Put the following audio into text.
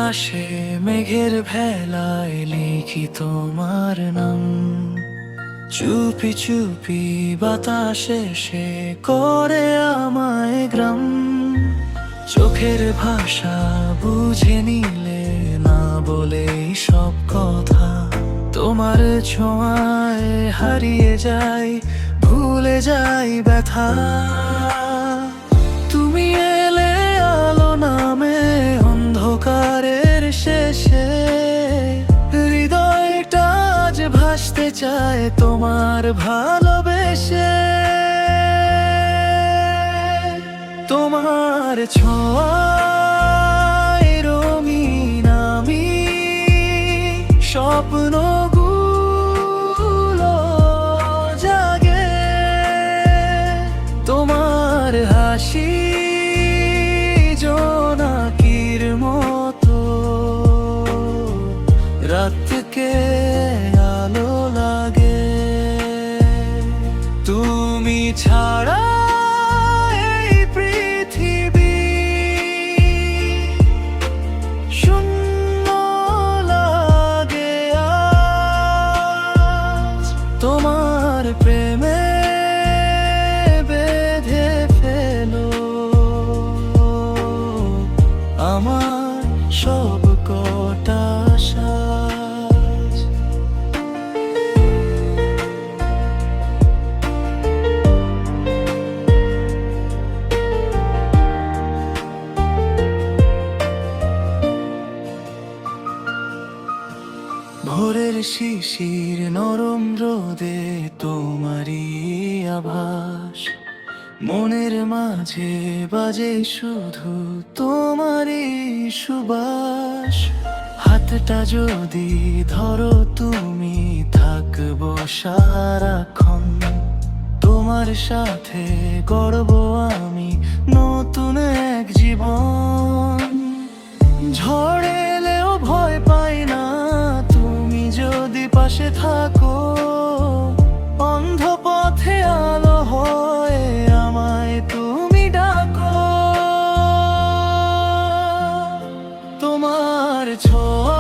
আকাশে মেঘের ভেলায় লিখি তোমার নাম, চুপি চুপি বাতাসে সে করে আমায় গ্রাম। চোখের ভাষা বুঝে নিলে না বলে সব কথা, তোমার ছোঁয়ায় হারিয়ে যাই, ভুলে যাই ব্যথা। তুমি এলে আলো নামে অন্ধকারের শেষে, হৃদয়টা আজ ভাসতে চায় তোমার ভালোবেসে। তোমার ছোঁয়ায় রঙিন আমি স্বপ্নগুলো জাগে, তোমার হাসি জোনাকির মতো রাতকে আলো লাগে। তুমি ছাড়া এই পৃথিবী শূন্য লাগে আজ, তোমার প্রেমে বেঁধে ফেলো আমার সব কটা সাজ। ভোরের শিশির নরম রোদে তোমারই আভাস, মনের মাঝে বাজে শুধু তোমারই সুবাস। হাতটা যদি ধরো তুমি থাকবো সারাক্ষণ, তোমার সাথে গড়ব আমি নতুন এক জীবন। ঝড় এলেও ভয় পাই না তুমি যদি পাশে থাকো, অন্ধ পথে আলো হয়ে আমায় তুমি ডাকো। তোমার ছোঁয়া